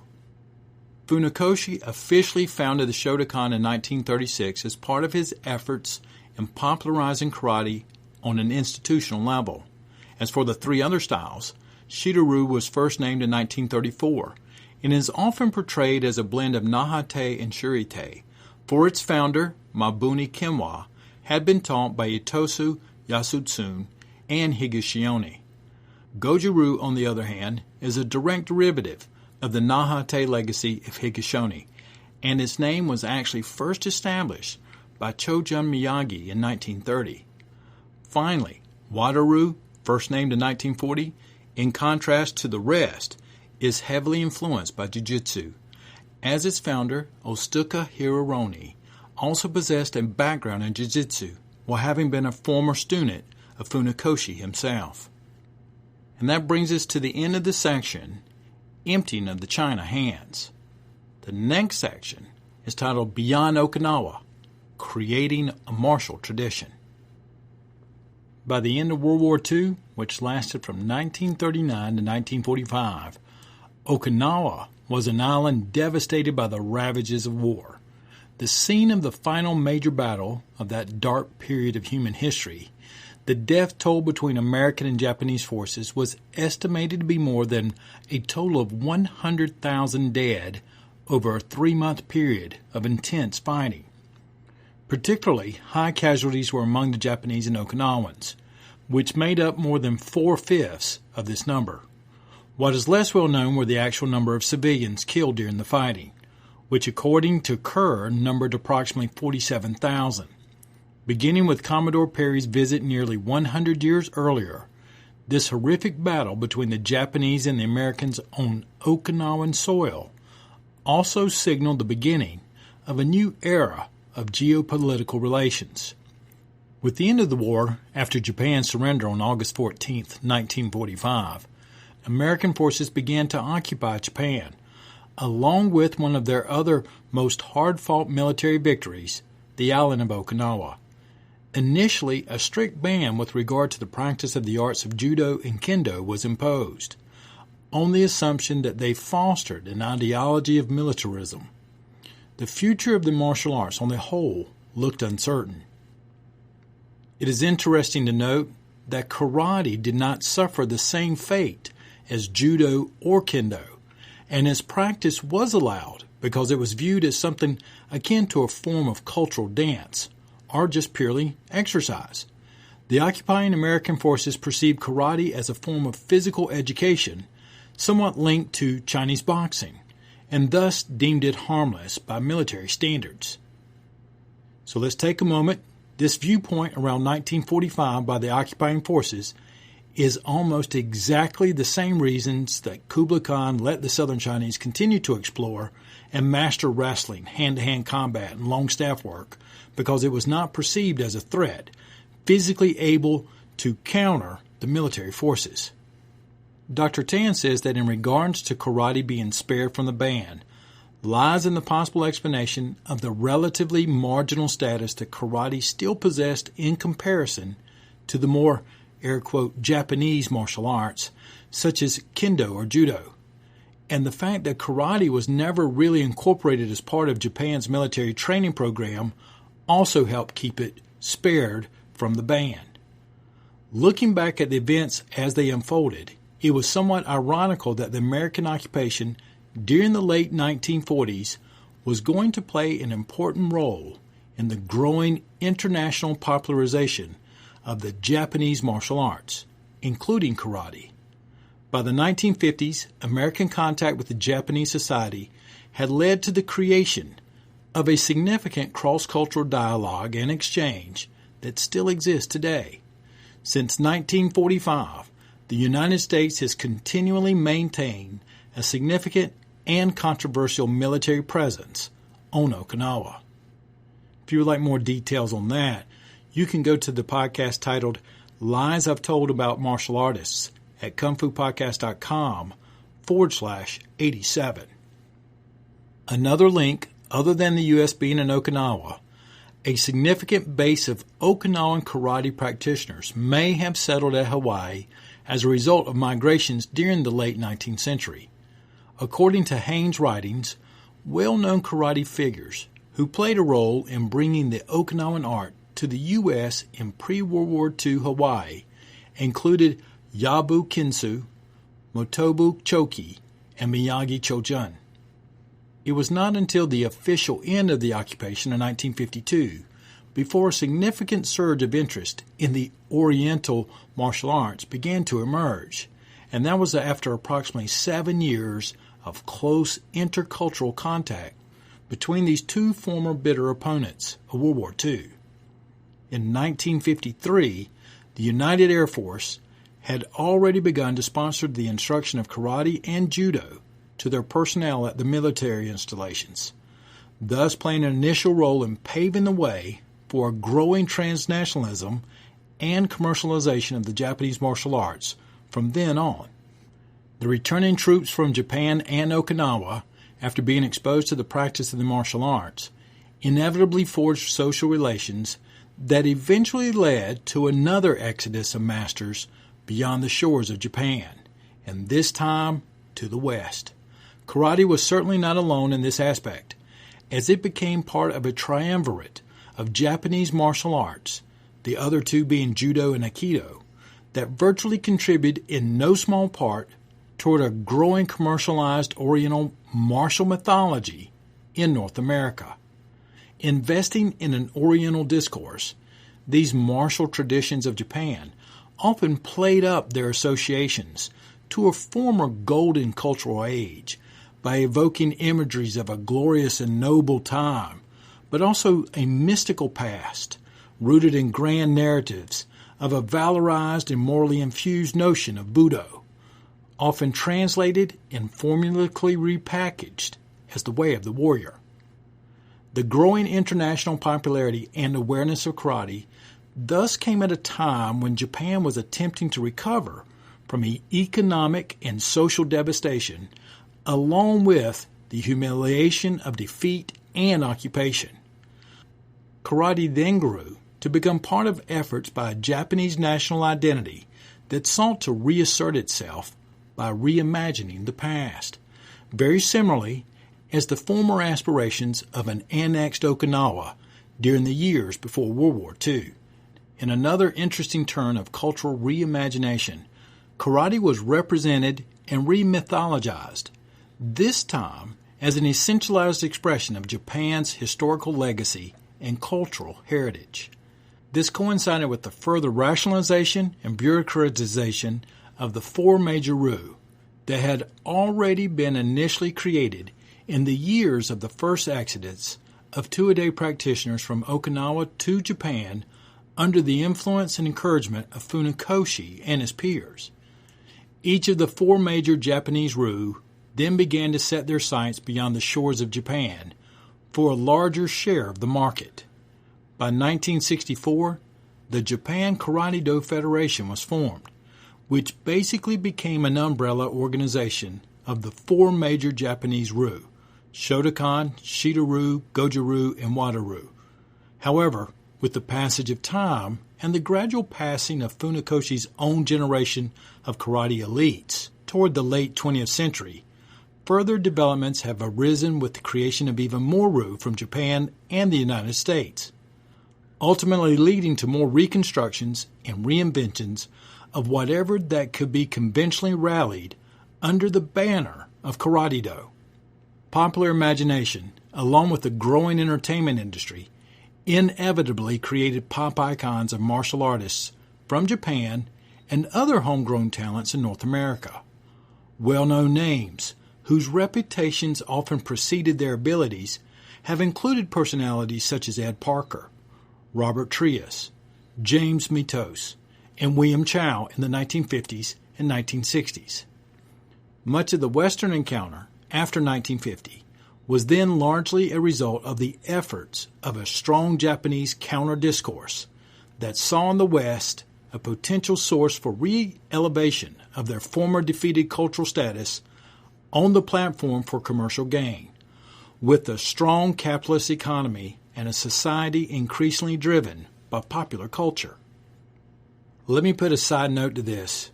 Funakoshi officially founded the Shotokan in 1936 as part of his efforts in popularizing karate on an institutional level. As for the three other styles, Shito-ryu was first named in 1934 and is often portrayed as a blend of Nahate and Shurite, for its founder, Mabuni Kenwa, had been taught by Itosu Yasutsun and Higashiomi. Goju-ryu, on the other hand, is a direct derivative of the Nahate legacy of Higashiomi, and its name was actually first established by Chojun Miyagi in 1930. Finally, Wado-ryu, first named in 1940, in contrast to the rest, is heavily influenced by Jiu-Jitsu, as its founder, Otsuka Hiroroni, also possessed a background in Jiu-Jitsu, while having been a former student of Funakoshi himself. And that brings us to the end of the section, Emptying of the China Hands. The next section is titled Beyond Okinawa, Creating a Martial Tradition. By the end of World War II, which lasted from 1939 to 1945, Okinawa was an island devastated by the ravages of war. The scene of the final major battle of that dark period of human history, the death toll between American and Japanese forces was estimated to be more than a total of 100,000 dead over a 3-month period of intense fighting. Particularly high casualties were among the Japanese and Okinawans, which made up more than 4/5 of this number. What is less well known were the actual number of civilians killed during the fighting, which according to Kerr numbered approximately 47,000. Beginning with Commodore Perry's visit nearly 100 years earlier, this horrific battle between the Japanese and the Americans on Okinawan soil also signaled the beginning of a new era of geopolitical relations. With the end of the war, after Japan's surrender on August 14, 1945, American forces began to occupy Japan, along with one of their other most hard-fought military victories, the island of Okinawa. Initially, a strict ban with regard to the practice of the arts of judo and kendo was imposed, on the assumption that they fostered an ideology of militarism. The future of the martial arts on the whole looked uncertain. It is interesting to note that karate did not suffer the same fate as judo or kendo, and its practice was allowed because it was viewed as something akin to a form of cultural dance, or just purely exercise. The occupying American forces perceived karate as a form of physical education, somewhat linked to Chinese boxing, and thus deemed it harmless by military standards. So let's take a moment. This viewpoint around 1945 by the occupying forces is almost exactly the same reasons that Kublai Khan let the Southern Chinese continue to explore and master wrestling, hand-to-hand combat, and long staff work, because it was not perceived as a threat, physically able to counter the military forces. Dr. Tan says that in regards to karate being spared from the ban, lies in the possible explanation of the relatively marginal status that karate still possessed in comparison to the more, air quote, Japanese martial arts, such as kendo or judo, and the fact that karate was never really incorporated as part of Japan's military training program also helped keep it spared from the ban. Looking back at the events as they unfolded, it was somewhat ironical that the American occupation during the late 1940s was going to play an important role in the growing international popularization of the Japanese martial arts, including karate. By the 1950s, American contact with the Japanese society had led to the creation of a significant cross-cultural dialogue and exchange that still exists today. Since 1945, the United States has continually maintained a significant and controversial military presence on Okinawa. If you would like more details on that, you can go to the podcast titled Lies I've Told About Martial Artists at kungfupodcast.com/87. Another link, other than the U.S. being in Okinawa, a significant base of Okinawan karate practitioners may have settled at Hawaii as a result of migrations during the late 19th century. According to Haynes' writings, well-known karate figures who played a role in bringing the Okinawan art to the U.S. in pre-World War II Hawaii included Yabu Kinsu, Motobu Choki, and Miyagi Chojun. It was not until the official end of the occupation in 1952 before a significant surge of interest in the Oriental martial arts began to emerge, and that was after approximately 7 years of close intercultural contact between these two former bitter opponents of World War II. In 1953, the United Air Force had already begun to sponsor the instruction of karate and judo to their personnel at the military installations, thus playing an initial role in paving the way for a growing transnationalism and commercialization of the Japanese martial arts from then on. The returning troops from Japan and Okinawa, after being exposed to the practice of the martial arts, inevitably forged social relations that eventually led to another exodus of masters beyond the shores of Japan, and this time to the West. Karate was certainly not alone in this aspect, as it became part of a triumvirate of Japanese martial arts, the other two being judo and aikido, that virtually contributed in no small part toward a growing commercialized Oriental martial mythology in North America. Investing in an Oriental discourse, these martial traditions of Japan often played up their associations to a former golden cultural age by evoking imageries of a glorious and noble time, but also a mystical past rooted in grand narratives of a valorized and morally infused notion of Budo, often translated and formulaically repackaged as the way of the warrior. The growing international popularity and awareness of karate thus came at a time when Japan was attempting to recover from economic and social devastation, along with the humiliation of defeat and occupation. Karate then grew to become part of efforts by a Japanese national identity that sought to reassert itself by reimagining the past, very similarly as the former aspirations of an annexed Okinawa during the years before World War II. In another interesting turn of cultural reimagination, karate was represented and remythologized, this time as an essentialized expression of Japan's historical legacy and cultural heritage. This coincided with the further rationalization and bureaucratization of the four major ryu that had already been initially created in the years of the first exodus of two-a-day practitioners from Okinawa to Japan under the influence and encouragement of Funakoshi and his peers. Each of the four major Japanese ryu then began to set their sights beyond the shores of Japan for a larger share of the market. By 1964, the Japan Karate-Do Federation was formed, which basically became an umbrella organization of the four major Japanese ryu: Shotokan, Shito-ryu, Goju-ryu, and Wado-ryu. However, with the passage of time and the gradual passing of Funakoshi's own generation of karate elites toward the late 20th century, further developments have arisen with the creation of even more ryu from Japan and the United States, ultimately leading to more reconstructions and reinventions of whatever that could be conventionally rallied under the banner of Karate-Do. Popular imagination, along with the growing entertainment industry, inevitably created pop icons of martial artists from Japan and other homegrown talents in North America. Well-known names, whose reputations often preceded their abilities, have included personalities such as Ed Parker, Robert Trias, James Mitos, and William Chow in the 1950s and 1960s. Much of the Western encounter after 1950 was then largely a result of the efforts of a strong Japanese counter-discourse that saw in the West a potential source for re-elevation of their former defeated cultural status on the platform for commercial gain, with a strong capitalist economy and a society increasingly driven by popular culture. Let me put a side note to this.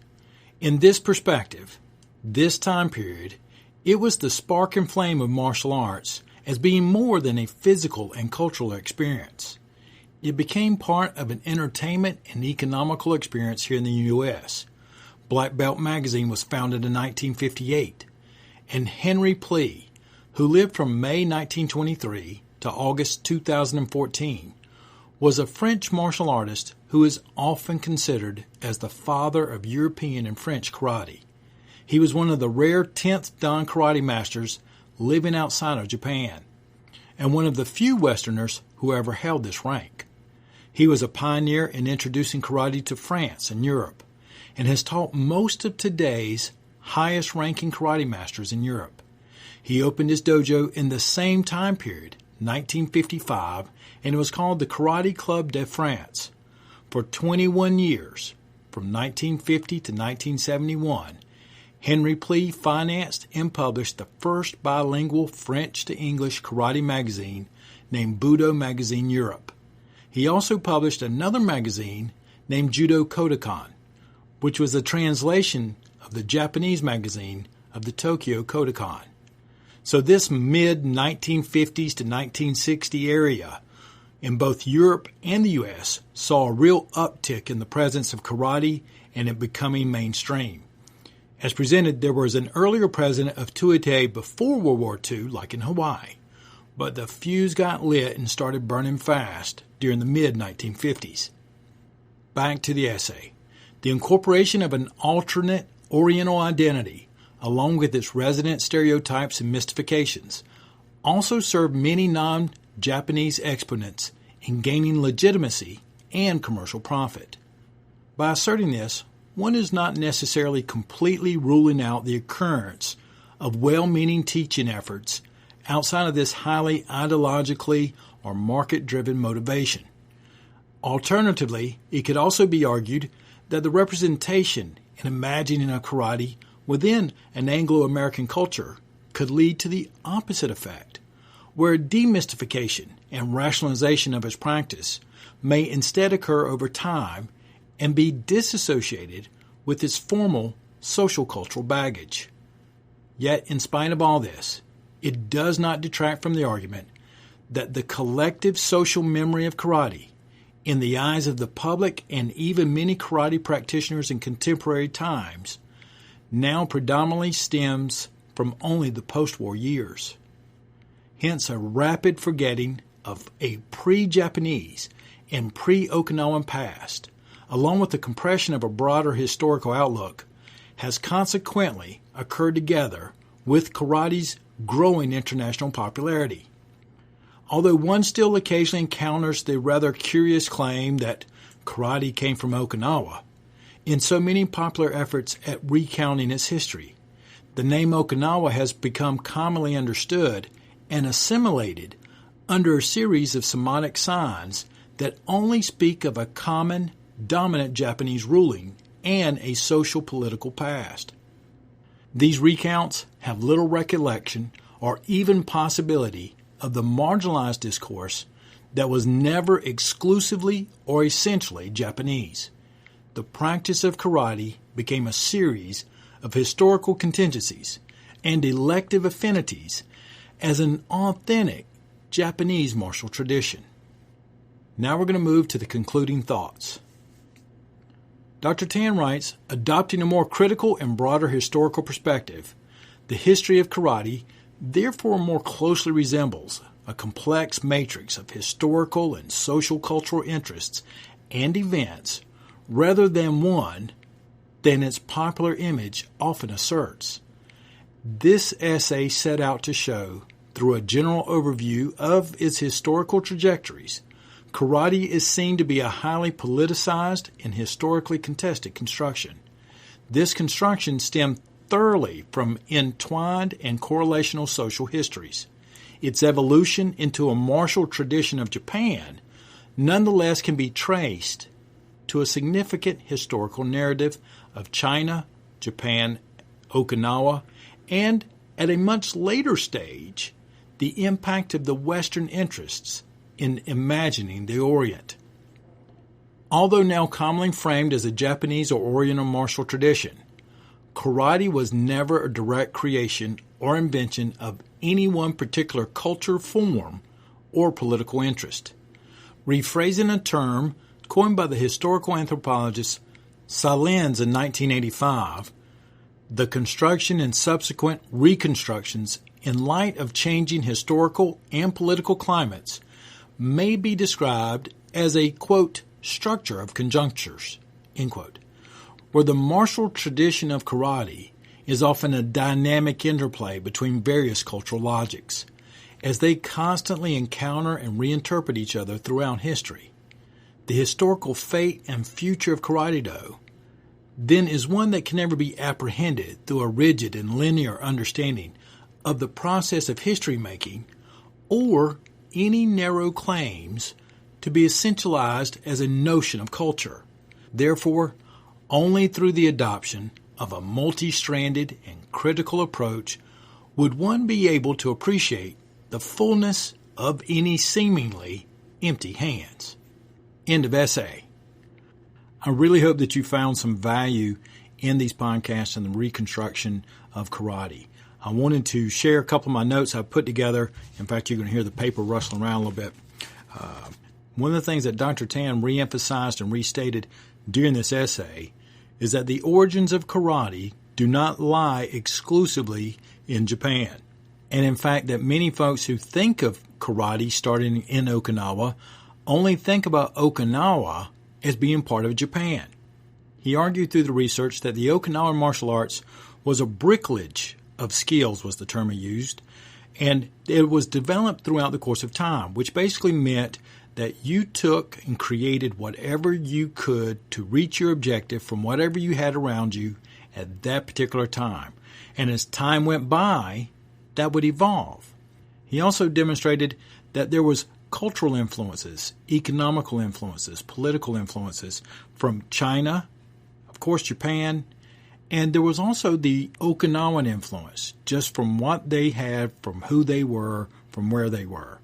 In this perspective, this time period, it was the spark and flame of martial arts as being more than a physical and cultural experience. It became part of an entertainment and economical experience here in the U.S. Black Belt magazine was founded in 1958, and Henry Plea, who lived from May 1923 to August 2014, was a French martial artist who is often considered as the father of European and French karate. He was one of the rare 10th Dan karate masters living outside of Japan, and one of the few Westerners who ever held this rank. He was a pioneer in introducing karate to France and Europe, and has taught most of today's highest-ranking karate masters in Europe. He opened his dojo in the same time period, 1955, and it was called the Karate Club de France. For 21 years, from 1950 to 1971, Henry Plea financed and published the first bilingual French to English karate magazine named Budo Magazine Europe. He also published another magazine named Judo Kodokan, which was a translation of the Japanese magazine of the Tokyo Kodokan. So this mid-1950s to 1960 area in both Europe and the U.S. saw a real uptick in the presence of karate and it becoming mainstream. As presented, there was an earlier president of Tuite before World War II, like in Hawaii, but the fuse got lit and started burning fast during the mid-1950s. Back to the essay. The incorporation of an alternate Oriental identity, along with its resident stereotypes and mystifications, also served many non-Japanese exponents in gaining legitimacy and commercial profit. By asserting this, one is not necessarily completely ruling out the occurrence of well-meaning teaching efforts outside of this highly ideologically or market-driven motivation. Alternatively, it could also be argued that the representation and imagining of karate within an Anglo-American culture could lead to the opposite effect, where demystification and rationalization of its practice may instead occur over time and be disassociated with its formal social cultural baggage. Yet, in spite of all this, it does not detract from the argument that the collective social memory of karate, in the eyes of the public and even many karate practitioners in contemporary times, now predominantly stems from only the post-war years. Hence, a rapid forgetting of a pre-Japanese and pre-Okinawan past, along with the compression of a broader historical outlook, has consequently occurred together with karate's growing international popularity. Although one still occasionally encounters the rather curious claim that karate came from Okinawa, in so many popular efforts at recounting its history, the name Okinawa has become commonly understood and assimilated under a series of semantic signs that only speak of a common, dominant Japanese ruling and a social political past. These recounts have little recollection or even possibility of the marginalized discourse that was never exclusively or essentially Japanese. The practice of karate became a series of historical contingencies and elective affinities as an authentic Japanese martial tradition. Now we're going to move to the concluding thoughts. Dr. Tan writes, adopting a more critical and broader historical perspective, the history of karate therefore more closely resembles a complex matrix of historical and social cultural interests and events rather than one than its popular image often asserts. This essay set out to show, through a general overview of its historical trajectories, karate is seen to be a highly politicized and historically contested construction. This construction stemmed thoroughly from entwined and correlational social histories. Its evolution into a martial tradition of Japan nonetheless can be traced to a significant historical narrative of China, Japan, Okinawa, and at a much later stage, the impact of the Western interests in imagining the Orient. Although now commonly framed as a Japanese or Oriental martial tradition, karate was never a direct creation or invention of any one particular culture, form, or political interest. Rephrasing a term coined by the historical anthropologist Salins in 1985, the construction and subsequent reconstructions in light of changing historical and political climates may be described as a, quote, structure of conjunctures, end quote, where the martial tradition of karate is often a dynamic interplay between various cultural logics, as they constantly encounter and reinterpret each other throughout history. The historical fate and future of karate-do then is one that can never be apprehended through a rigid and linear understanding of the process of history-making or any narrow claims to be essentialized as a notion of culture. Therefore, only through the adoption of a multi-stranded and critical approach would one be able to appreciate the fullness of any seemingly empty hands. End of essay. I really hope that you found some value in these podcasts and the reconstruction of karate. I wanted to share a couple of my notes I put together. In fact, you're going to hear the paper rustling around a little bit. One of the things that Dr. Tam reemphasized and restated during this essay is that the origins of karate do not lie exclusively in Japan. And in fact, that many folks who think of karate starting in Okinawa only think about Okinawa as being part of Japan. He argued through the research that the Okinawan martial arts was a bricklage of skills, was the term he used, and it was developed throughout the course of time, which basically meant that you took and created whatever you could to reach your objective from whatever you had around you at that particular time. And as time went by, that would evolve. He also demonstrated that there was cultural influences, economical influences, political influences from China, of course Japan, and there was also the Okinawan influence, just from what they had, from who they were, from where they were.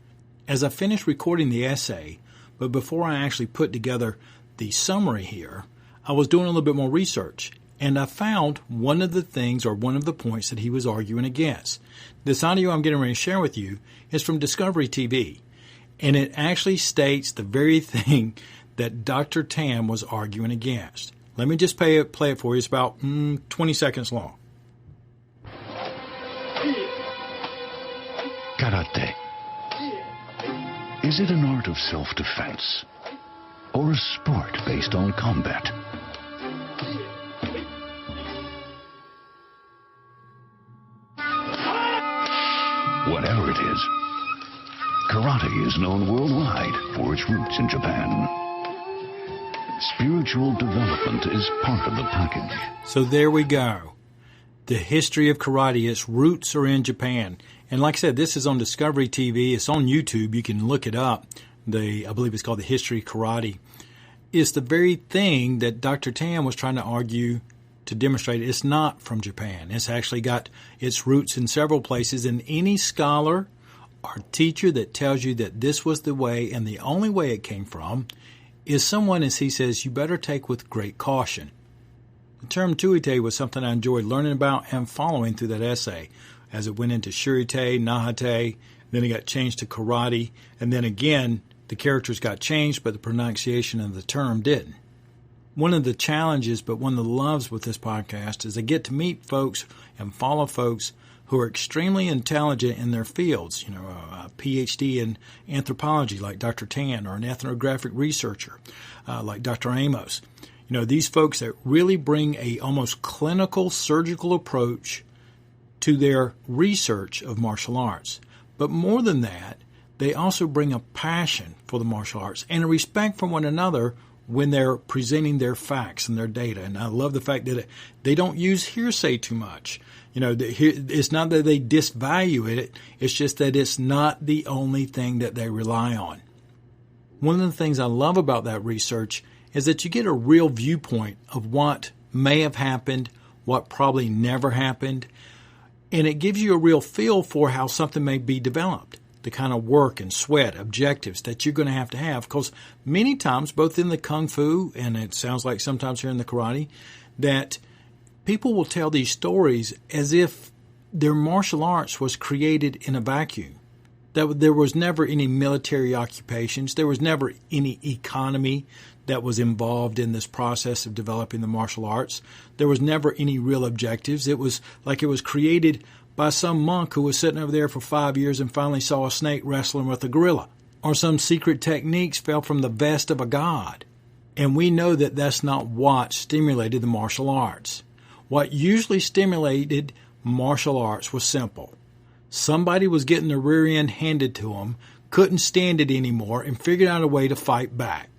As I finished recording the essay, but before I actually put together the summary here, I was doing a little bit more research, and I found one of the things or one of the points that he was arguing against. This audio I'm getting ready to share with you is from Discovery TV, and it actually states the very thing that Dr. Tam was arguing against. Let me just play it for you. It's about 20 seconds long. Karate. Is it an art of self-defense or a sport based on combat? Whatever it is, karate is known worldwide for its roots in Japan. Spiritual development is part of the package. So there we go. The history of karate, its roots are in Japan. And like I said, this is on Discovery TV. It's on YouTube. You can look it up. I believe it's called The History of Karate. It's the very thing that Dr. Tam was trying to argue to demonstrate it's not from Japan. It's actually got its roots in several places. And any scholar or teacher that tells you that this was the way and the only way it came from is someone, as he says, you better take with great caution. The term tuite was something I enjoyed learning about and following through that essay, as it went into shurite, nahate, then it got changed to karate, and then again, the characters got changed, but the pronunciation of the term didn't. One of the challenges, but one of the loves with this podcast is I get to meet folks and follow folks who are extremely intelligent in their fields, a PhD in anthropology like Dr. Tan, or an ethnographic researcher like Dr. Amos. These folks that really bring a almost clinical surgical approach to their research of martial arts. But more than that, they also bring a passion for the martial arts and a respect for one another when they're presenting their facts and their data. And I love the fact that they don't use hearsay too much. It's not that they disvalue it. It's just that it's not the only thing that they rely on. One of the things I love about that research is that you get a real viewpoint of what may have happened, what probably never happened. And it gives you a real feel for how something may be developed, the kind of work and sweat, objectives that you're going to have. Because many times, both in the Kung Fu and it sounds like sometimes here in the karate, that people will tell these stories as if their martial arts was created in a vacuum. That there was never any military occupations. There was never any economy that was involved in this process of developing the martial arts. There was never any real objectives. It was like it was created by some monk who was sitting over there for 5 years and finally saw a snake wrestling with a gorilla, or some secret techniques fell from the vest of a god. And we know that that's not what stimulated the martial arts. What usually stimulated martial arts was simple. Somebody was getting the rear end handed to them, couldn't stand it anymore, and figured out a way to fight back.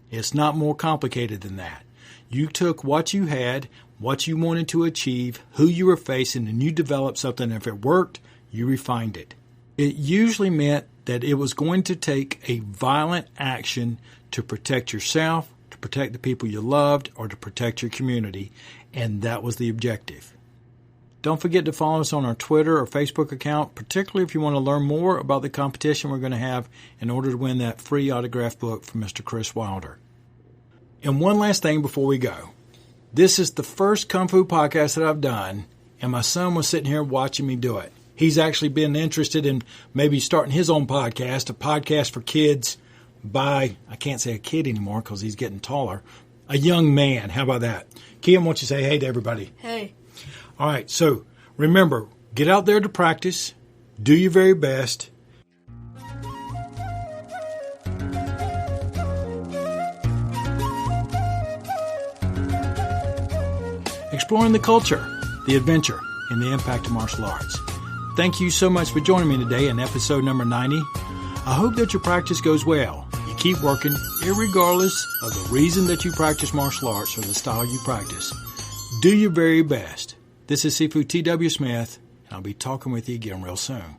It's not more complicated than that. You took what you had, what you wanted to achieve, who you were facing, and you developed something. If it worked, you refined it. It usually meant that it was going to take a violent action to protect yourself, to protect the people you loved, or to protect your community, and that was the objective. Don't forget to follow us on our Twitter or Facebook account, particularly if you want to learn more about the competition we're going to have in order to win that free autographed book from Mr. Chris Wilder. And one last thing before we go. This is the first Kung Fu podcast that I've done, and my son was sitting here watching me do it. He's actually been interested in maybe starting his own podcast, a podcast for kids by, I can't say a kid anymore because he's getting taller, a young man. How about that? Kim, why don't you say hey to everybody? Hey. All right, so remember, get out there to practice, do your very best. Exploring the culture, the adventure, and the impact of martial arts. Thank you so much for joining me today in episode number 90. I hope that your practice goes well. You keep working, irregardless of the reason that you practice martial arts or the style you practice. Do your very best. This is Sifu T.W. Smith, and I'll be talking with you again real soon.